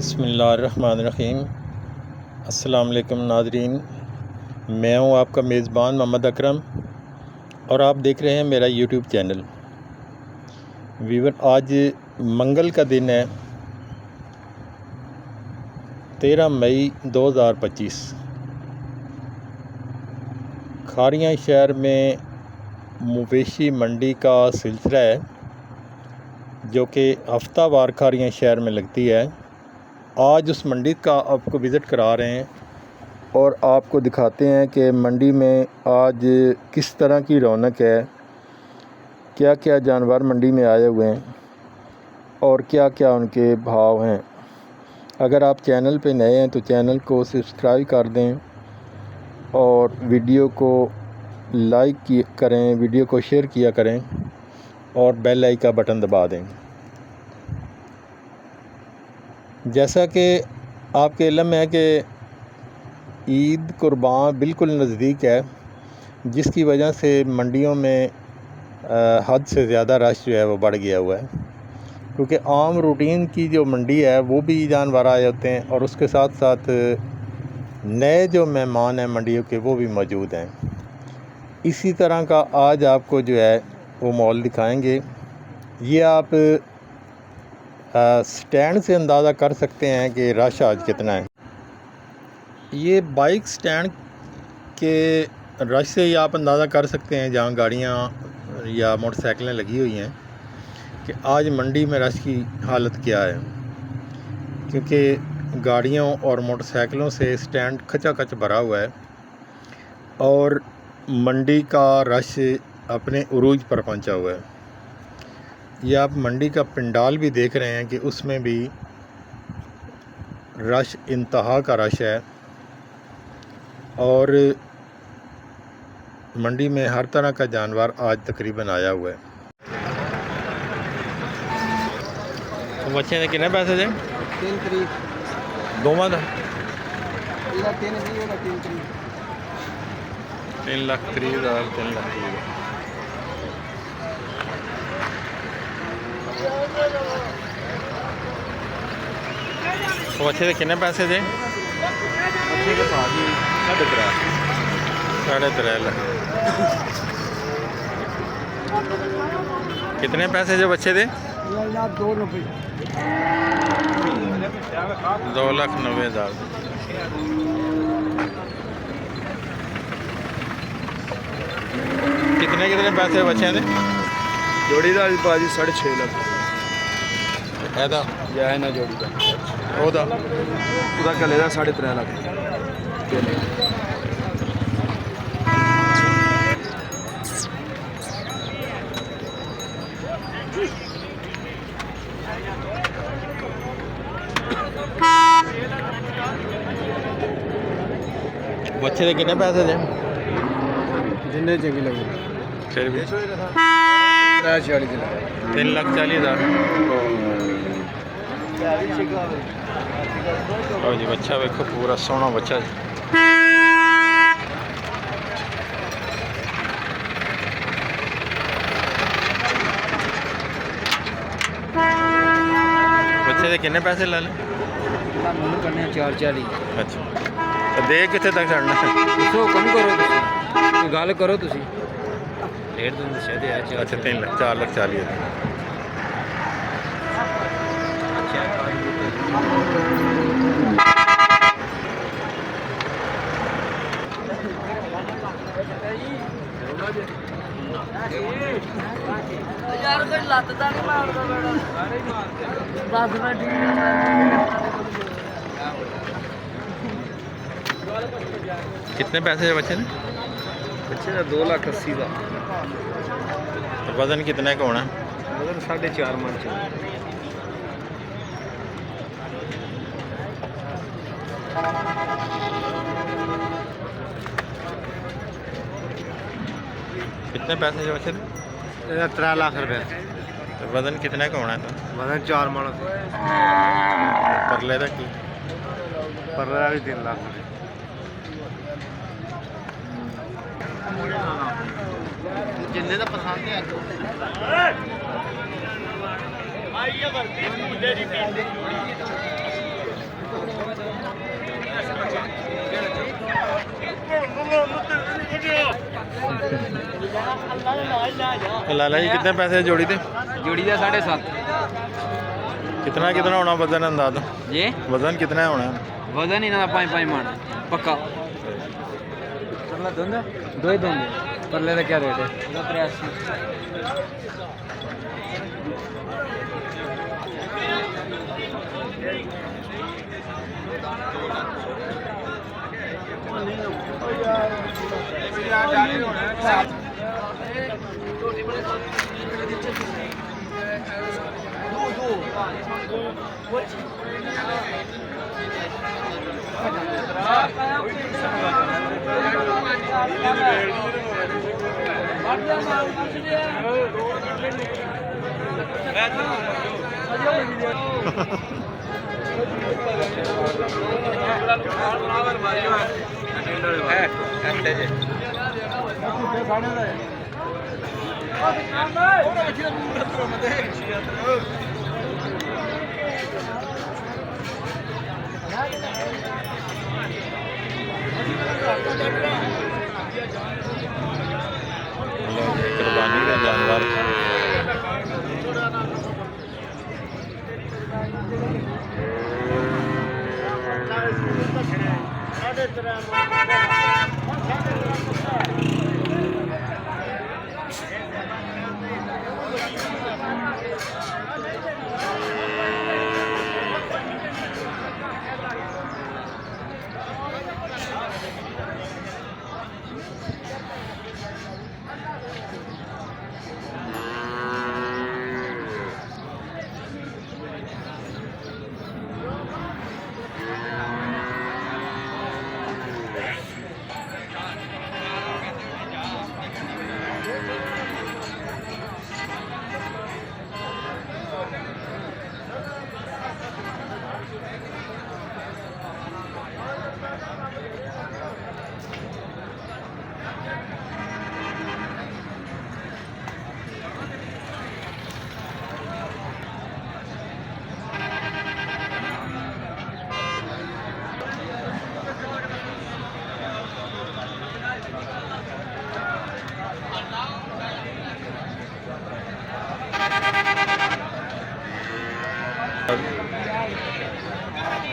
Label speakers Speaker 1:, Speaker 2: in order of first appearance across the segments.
Speaker 1: बिस्मिल्लाहिर्रहमानिर्रहीम। अस्सलाम वालेकुम नाज़रीन, मैं हूं आपका मेज़बान मोहम्मद अकरम और आप देख रहे हैं मेरा यूट्यूब चैनल। वीवर, आज मंगल का दिन है, 13 मई 2025। खारियां शहर में मवेशी मंडी का सिलसिला है जो कि हफ्तावार खारियां शहर में लगती है। आज उस मंडी का आपको विज़िट करा रहे हैं और आपको दिखाते हैं कि मंडी में आज किस तरह की रौनक है, क्या क्या जानवर मंडी में आए हुए हैं और क्या क्या उनके भाव हैं। अगर आप चैनल पे नए हैं तो चैनल को सब्सक्राइब कर दें और वीडियो को लाइक करें, वीडियो को शेयर किया करें और बेल आइकन का बटन दबा दें। जैसा कि आपके इल्म है कि ईद कुर्बान बिल्कुल नज़दीक है, जिसकी वजह से मंडियों में हद से ज़्यादा रश जो है वो बढ़ गया हुआ है, क्योंकि आम रूटीन की जो मंडी है वो भी जानवर आए होते हैं और उसके साथ साथ नए जो मेहमान हैं मंडियों के वो भी मौजूद हैं। इसी तरह का आज आपको जो है वो मॉल दिखाएंगे। ये आप स्टैंड से अंदाज़ा कर सकते हैं कि रश आज कितना है। ये बाइक स्टैंड के रश से ही आप अंदाज़ा कर सकते हैं, जहाँ गाड़ियाँ या मोटरसाइकिलें लगी हुई हैं, कि आज मंडी में रश की हालत क्या है। क्योंकि गाड़ियों और मोटरसाइकिलों से स्टैंड खचाखच भरा हुआ है और मंडी का रश अपने उरूज पर पहुंचा हुआ है। ये आप मंडी का पंडाल भी देख रहे हैं कि उसमें भी रश इंतहा का रश है और मंडी में हर तरह का जानवर आज तकरीबन आया हुआ है। तो बच्चे ने कितने पैसे थे?
Speaker 2: 3 करीब
Speaker 1: दोवां दा
Speaker 2: 3
Speaker 1: लाख करीब और 3 लाख करीब। तो अच्छे से कितने पैसे थे?
Speaker 2: अच्छे के भाव ही
Speaker 1: 3.5 लाख। कितने पैसे जो बच्चे थे? 2,90,000। कितने कितने पैसे बचे थे?
Speaker 2: जोड़ीदार बाजी 6.5 लाख
Speaker 1: ऐदा
Speaker 2: या है ना जोड़ीदार
Speaker 1: ਉਹਦਾ
Speaker 2: कले का 3.5 लाख।
Speaker 1: बच्चे के कितने पैसे थे?
Speaker 2: जिन्हें चंगी लगे
Speaker 1: फिर भी
Speaker 2: 3,40,000।
Speaker 1: और जी बच्चा देखो, पूरा सोना बच्चा जी। बच्चे के कितने पैसे ला लें?
Speaker 2: करने 4,40।
Speaker 1: अच्छा, तो दे कितने तक चढ़ना है?
Speaker 2: दसो कम करो, तुम गल करो, तुम डेढ़ दिन दे।
Speaker 1: अच्छा, 3 लाख 4,40,000।
Speaker 3: यार कोई लत्ता नहीं मारता बेड़ा 10 मिनट।
Speaker 1: कितने पैसे है बच्चे ने?
Speaker 2: बच्चे का 2,80,000 का।
Speaker 1: तो वज़न कितने का होना?
Speaker 2: वजन 4.5 मन चाहिए।
Speaker 1: कितने पैसे जो बच्चे थे?
Speaker 2: 3 लाख रुपये।
Speaker 1: तो वज़न कितने का होना था?
Speaker 2: वजन 4 मन।
Speaker 1: परले का की?
Speaker 2: पर 3 लाख। जिन्ने का पसंद है
Speaker 1: लाला जी कितने पैसे जोड़ी थे?
Speaker 2: जोड़ी का 7.5।
Speaker 1: कितना होना वजन अंदाज?
Speaker 2: जी
Speaker 1: वजन कितना होना?
Speaker 2: वजन इन्हों का 5 मन पक्का। दो ही दोगे परले का क्या रेट है? 83।
Speaker 1: कुर्बानी का जानवर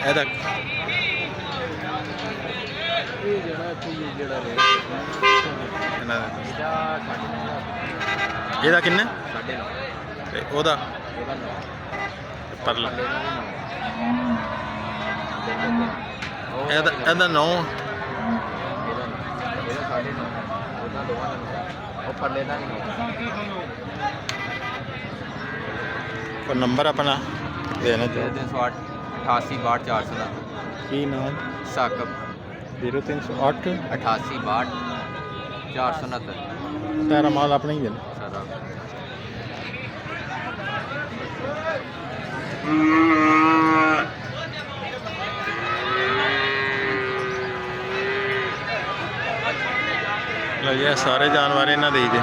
Speaker 1: ਇਹਦਾ ਇਹਦਾ ਕਿੰਨਾ ਤੇ ਉਹਦਾ ਪਰਲਾ ਇਹਦਾ 9 और नंबर अपना देना चाहिए
Speaker 2: 308 88 62 400
Speaker 1: की नाम
Speaker 2: साकब
Speaker 1: 0308
Speaker 2: 88 62 469
Speaker 1: तेरा माल अपना ही देना
Speaker 2: सारा
Speaker 1: लो ये सारे जानवर इन्हें दे दे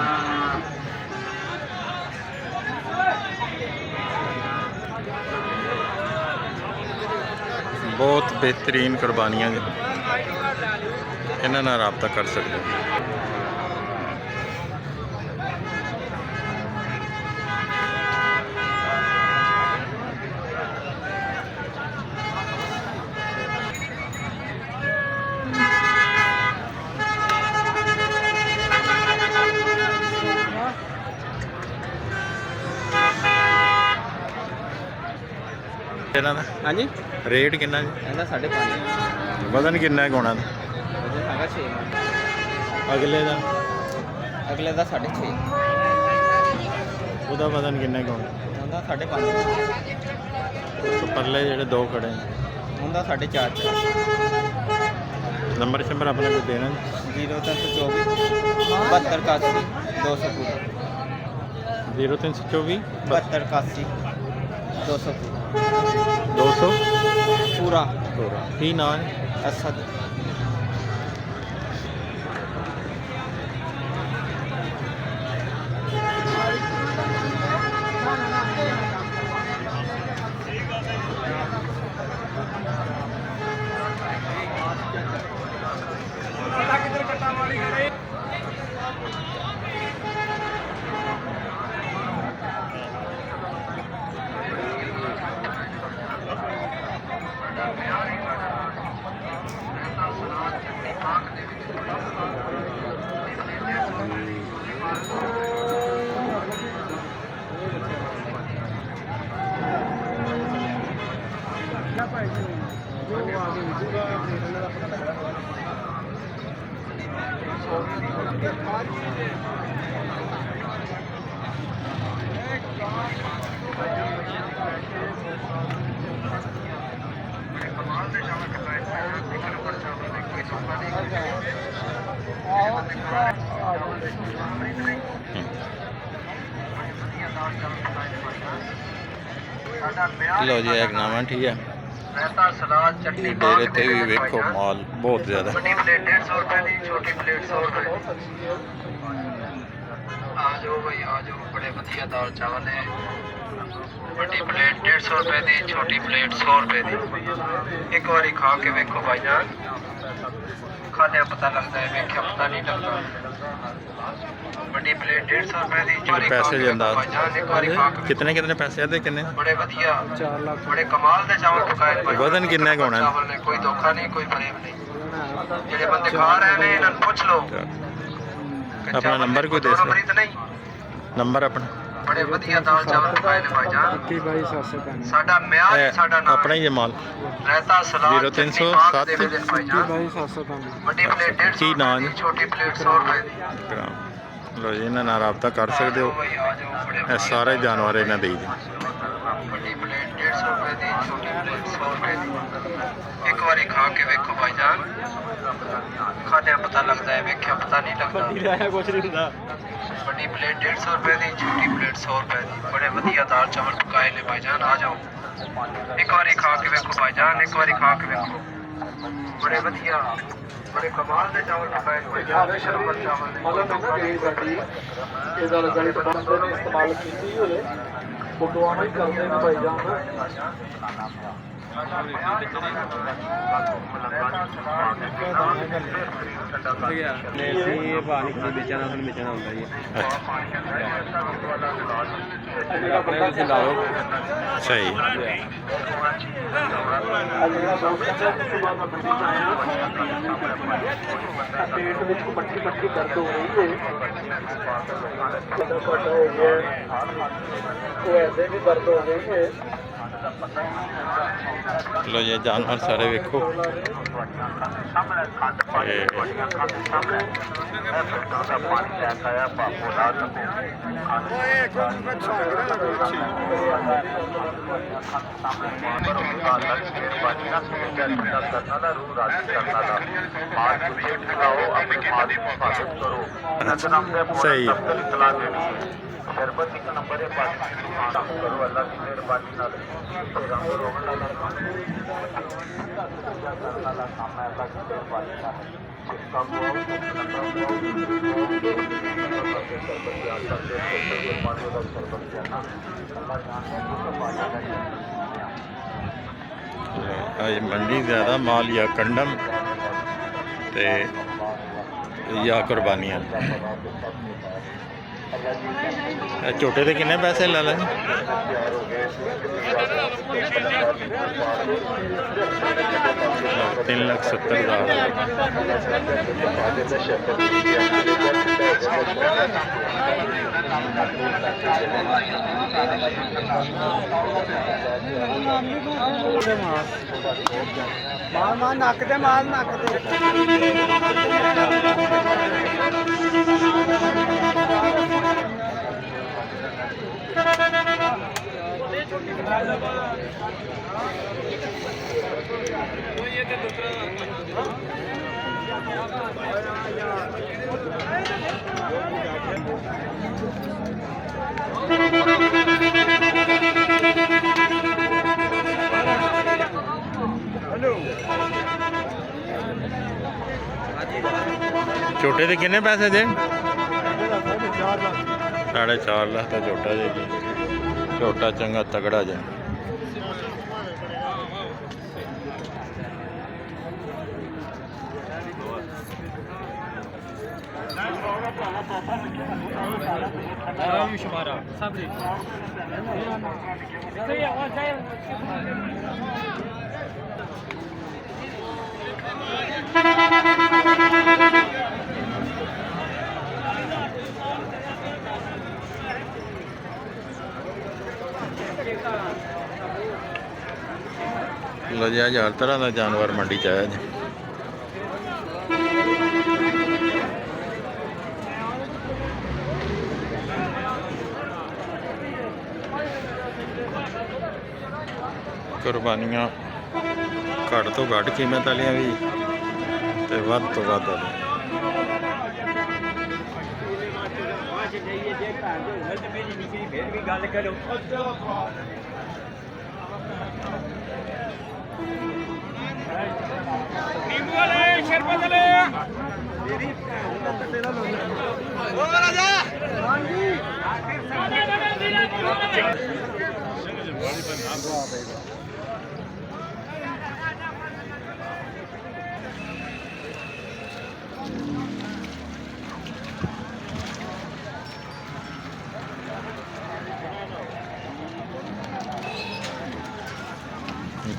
Speaker 1: बहुत बेहतरीन कुर्बानियाँ इन्होंने रबता कर सकते
Speaker 2: हाँ जी
Speaker 1: रेट कितना जी?
Speaker 2: 5.5
Speaker 1: वजन कितना होना?
Speaker 2: वजन है 6 मन
Speaker 1: अगले का
Speaker 2: अगले का 6.5
Speaker 1: ਉਹਦਾ ਵਜ਼ਨ ਕਿੰਨਾ ਕੁ ਹੋਣਾ?
Speaker 2: ਉਹਦਾ 5.5
Speaker 1: ਤੇ ਪਰਲੇ ਜਿਹੜੇ ਦੋ ਖੜੇ ਨੇ
Speaker 2: ਉਹਦਾ 4.5
Speaker 1: ਨੰਬਰ ਸ਼ੰਬਰ ਆਪਣੇ ਕੋਲ ਦੇਣਾ
Speaker 2: 0324 72 81 200
Speaker 1: 0324
Speaker 2: 72 81 200
Speaker 1: 200
Speaker 2: पूरा
Speaker 1: ਕੀ ਨਾਂ ਹੈ?
Speaker 2: असद
Speaker 1: ਲਓ ਜੀ ਇੱਕ ਨਵਾਂ ਠੀਕ ਹੈ
Speaker 4: रहता सलाद चटनी
Speaker 1: ਡੇਰੇ ਤੇ ਵੀ ਵੇਖੋ ਮਾਲ ਬਹੁਤ ਜ਼ਿਆਦਾ
Speaker 4: बड़ी प्लेट 150 रुपए दी छोटी प्लेट 100 रुपए आ जाओ भाई आ जाओ बड़े बढ़िया दाल चावल है बड़ी प्लेट 150 रुपए दी छोटी प्लेट 100 रुपए दी एक बारी खा के वेखो भाईजान खाने पता लगता है वेख्या पता नहीं लगता बड़ी प्लेट 150 रुपए दी चोरी
Speaker 1: पैसे ਜਾਂਦਾ
Speaker 4: भाईजान एक बारी खा के
Speaker 1: ਕਿਤਨੇ ਕਿਤਨੇ ਪੈਸੇ ਆਦੇ ਕਿੰਨੇ
Speaker 4: बड़े बढ़िया 4 लाख बड़े कमाल दे चावल पकाए भाई
Speaker 1: वजन कितना है होना?
Speaker 4: चावल ने कोई धोखा नहीं कोई फरेब नहीं ਜਿਹੜੇ ਬੰਦੇ ਖਾ ਰਹੇ ਨੇ ਇਹਨਾਂ ਨੂੰ ਪੁੱਛ ਲਓ
Speaker 1: ਆਪਣਾ ਨੰਬਰ ਕੋਈ ਦੇ
Speaker 4: ਨੰਬਰ ਹੀ ਤਾਂ ਨਹੀਂ
Speaker 1: ਨੰਬਰ ਆਪਣਾ
Speaker 4: ਬੜੇ ਵਧੀਆ ਦਾਲ ਚਾਵਲ ਪਕਾਏ ਨੇ ਭਾਈਜਾਨ
Speaker 3: 22795
Speaker 4: ਸਾਡਾ ਮਿਆਰ ਹੀ ਸਾਡਾ ਨਾਮ
Speaker 1: ਆਪਣਾ ਹੀ ਹੈ ਮਾਲ
Speaker 4: ਰਹਿਤਾ ਸਲਾਦ
Speaker 1: 0307
Speaker 3: 22795
Speaker 4: ਵੱਡੀ ਪਲੇਟ 150
Speaker 1: ਕੀ ਨਾਂ ਜੀ?
Speaker 4: ਛੋਟੀ ਪਲੇਟ 100 ਰੁਪਏ ਦੀ
Speaker 1: ਲਓ ਜੀ ਇਹਨਾਂ ਨਾਲ ਰਾਬਤਾ ਕਰ ਸਕਦੇ ਹੋ
Speaker 4: ਭਾਈ ਆ ਜਾਓ ਬੜੇ
Speaker 1: ਇਹ ਸਾਰੇ ਜਾਨਵਰ ਇਹਨਾਂ ਦੇ ਹੀ ਨੇ
Speaker 4: ਵੱਡੀ ਪਲੇਟ 150 ਰੁਪਏ ਦੀ ਛੋਟੀ ਪਲੇਟ 100 ਰੁਪਏ ਦੀ ਇੱਕ ਵਾਰੀ ਖਾ ਕੇ ਵੇਖੋ ਭਾਈਜਾਨ ਖਾਣਿਆਂ ਪਤਾ ਲੱਗਦਾ ਹੈ ਵੇਖਿਆ ਪਤਾ ਨਹੀਂ ਲੱਗਦਾ
Speaker 3: ਕੁਛ ਨਹੀਂ ਹੁੰਦਾ
Speaker 4: ਵੱਡੀ ਪਲੇਟ 150 ਰੁਪਏ ਦੀ ਛੋਟੀ ਪਲੇਟ 100 ਰੁਪਏ ਦੀ ਬੜੇ ਵਧੀਆ ਦਾਲ ਚਾਵਲ ਪਕਾਏ ਨੇ ਭਾਈਜਾਨ ਆ ਜਾਓ ਇੱਕ ਵਾਰੀ ਖਾ ਕੇ ਵੇਖੋ ਭਾਈਜਾਨ ਇੱਕ ਵਾਰੀ ਖਾ ਕੇ ਵੇਖੋ ਬੜੇ ਵਧੀਆ ਬੜੇ ਕਮਾਲ ਦੇ ਚਾਵਲ ਪਕਾਏ ਨੇ ਭਾਈਜਾਨ ਸ਼ਰਮਰ ਚਾਵਲ ਨੇ
Speaker 3: ਇਹਦਾ ਲਗਾਈ ਬੰਦੇ ਨੇ ਇਸਤੇਮਾਲ ਕੀਤੀ ਹੋਏ ਫੋਟੋਆਂ ਹੀ ਕਰਦੇ ਨੇ ਭਾਈਜਾਨ ਇਹ ਪਾਣੀ ਕਿਸੇ ਵੇਚਣਾ ਤੁਹਾਨੂੰ ਵੇਚਣਾ ਹੁੰਦਾ ਜੀ ਆਪਣੇ ਵਿੱਚ ਲਾਓ
Speaker 1: ਸਹੀ
Speaker 3: ਪੇਟ ਵਿੱਚ ਪੱਟੀ ਪੱਟੀ ਦਰਦ ਹੋ ਰਹੀ ਹੈ ਉਹ ਐਸੇ ਵੀ ਦਰਦ ਹੋ ਰਹੀ ਹੈ
Speaker 1: ਲੋ ਜੀ ਜਾਨਵਰ ਸਾਰੇ ਵੇਖੋ ਸਹੀ
Speaker 4: शरबत एक नंबर है पानी करो अल्लाह की मेहरबानी नाल रंग रोगन वाला काम है अल्लाह की मेहरबानी नाल
Speaker 1: आज मंडी ज़्यादा माल या कंडम ते या कुर्बानियाँ झोटे के किन्ने पैसे ला लें
Speaker 3: 3,70,000 ਮਾਰ ਨੱਕ ਤੇ ਮਾਰ ਨੱਕ ਤੇ
Speaker 1: झोटे के किन्ने पैसे जे 4.5 लाख का झोटा जे झोटा चंगा तगड़ा जे ਲੋ ਜੀ ਅੱਜ ਹਰ ਤਰ੍ਹਾਂ ਦਾ ਜਾਨਵਰ ਮੰਡੀ 'ਚ ਆਇਆ ਜੀ। ਕੁਰਬਾਨੀਆਂ ਘੱਟ ਤੋਂ ਘੱਟ ਕੀਮਤ ਵਾਲੀਆਂ ਵੀ ਤੇ ਵੱਧ ਤੋਂ ਵੱਧ ਵਾਲੀਆਂ।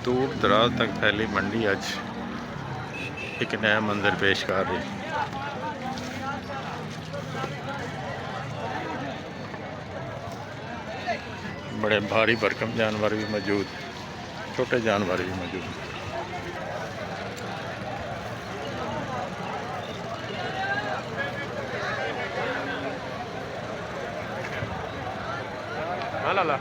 Speaker 1: दूर दराज तक फैली मंडी आज एक नया मंजर पेश कर रही। बड़े भारी भरकम जानवर भी मौजूद, छोटे जानवर भी मौजूद। ला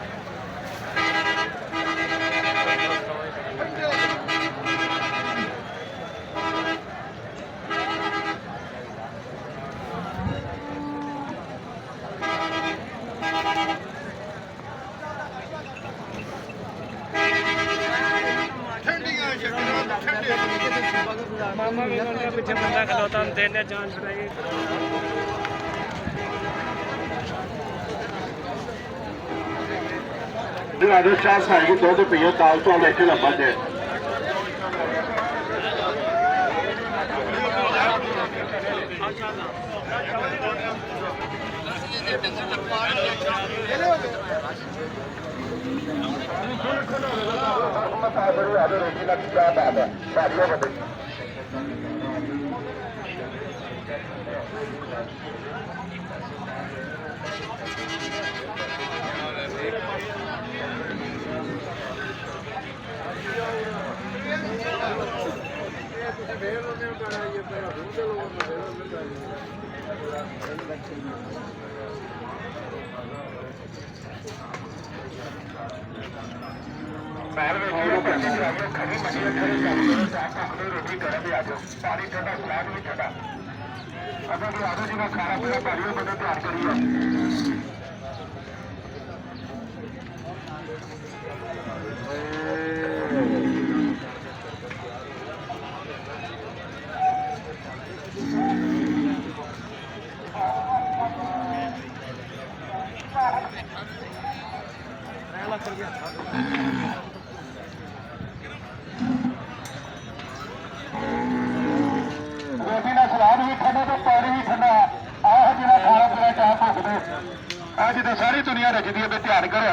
Speaker 5: मामा भी पीछे बंदा खलोता हम देने जान छुड़ाई।
Speaker 6: चार साल की दो रुपये दाल तो लेके लंबा है। रोटी का सलाद भी ठंडा तो पानी भी ठंडा। आह जो खाना पीना चाह भुगते अज तो सारी दुनिया रखती है, ध्यान करो।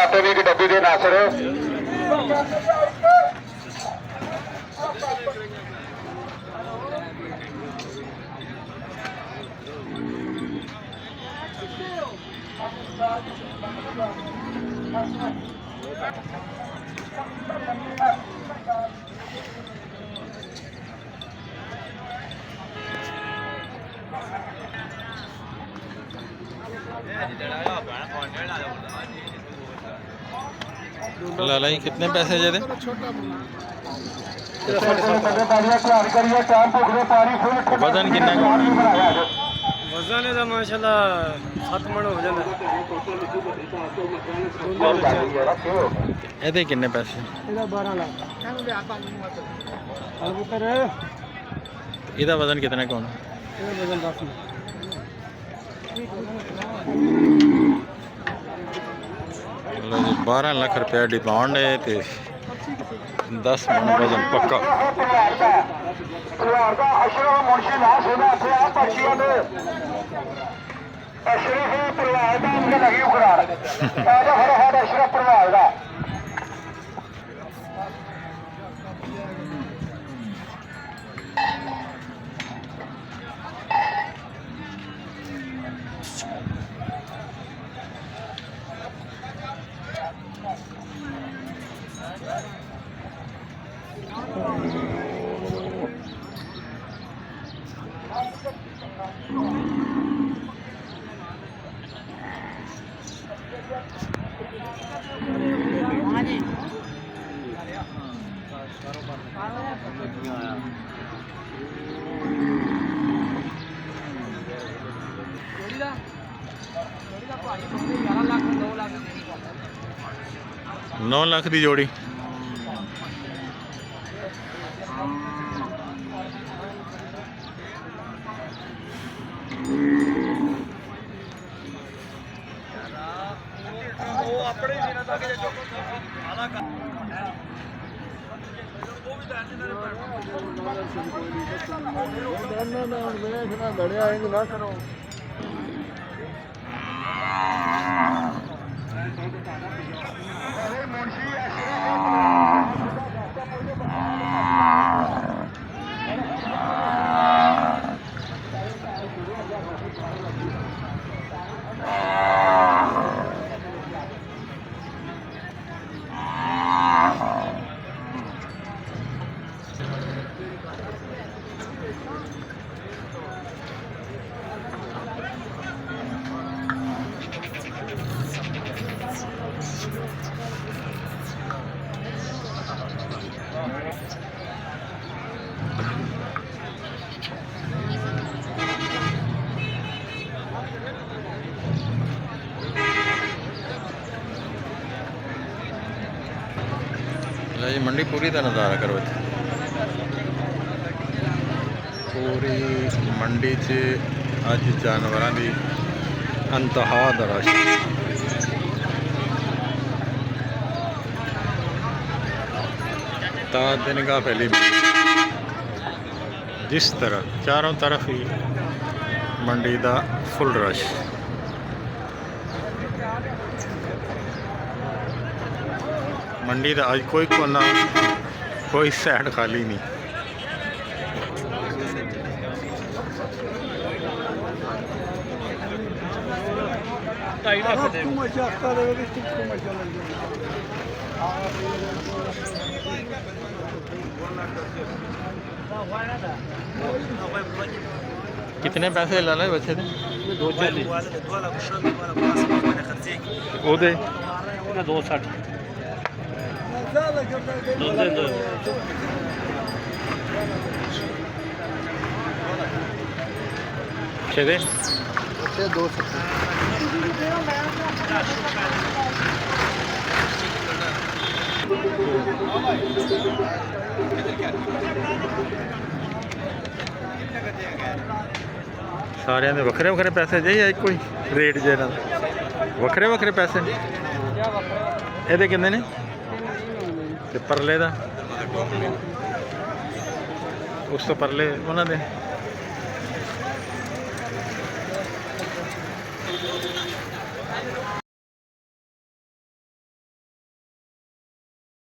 Speaker 6: आटे भी एक डब्बी दे नासर
Speaker 1: लाला जी कितने पैसे जे दे? वजन कितना
Speaker 5: वजन ਇਹਦਾ ਮਾਸ਼ਾਅੱਲਾ 7 ਮਣ ਹੋ ਜਾਂਦਾ।
Speaker 1: ਇਹਦੇ ਕਿੰਨੇ ਪੈਸੇ?
Speaker 5: ਇਹਦਾ 12 ਲੱਖ। ਕਬੂਤਰ
Speaker 1: ਇਹਦਾ ਵਜ਼ਨ ਕਿਤਨਾ ਕੁ ਹੋਣਾ?
Speaker 5: ਇਹਦਾ ਵਜ਼ਨ 10 ਮਣ।
Speaker 1: 12 ਲੱਖ रुपया डिमांड है तो 10 मन वजन पक्का।
Speaker 6: ਪਰਿਵਾਰ ਦਾ ਅਸ਼ਰਫ ਮੁਨਸ਼ੀ ਨਾਂ ਸੁਣਾ ਇੱਥੇ ਆ ਪਰਚੀਆਂ ਦੇ ਅਸ਼ਰਫ ਪਰਿਵਾਰ ਦਾ ਅੰਗ ਲੱਗੀ ਉਖਰਾਰ ਆਜਾ ਹਰ ਹਰ ਅਸ਼ਰਫ ਪਰਿਵਾਰ ਦਾ
Speaker 1: नौ लाख की जोड़ी। लो जी मंडी पूरी का नज़ारा करो इत्थे। पूरी मंडी च अज जानवरों की अंतहा दा रश। ताज दिन का पहली जिस तरह चारों तरफ ही मंडी का फुल रश। मंडी का अज कोई कोना कोई साइड खाली नहीं। कितने पैसे ला ले बच्चे थे?
Speaker 5: दो साठ
Speaker 1: सारे दे वखरे वखरे पैसे जे या कोई रेट जे ना वखरे वखरे पैसे ये किन्ने ने ते परले दा उस तो परले उन्होंने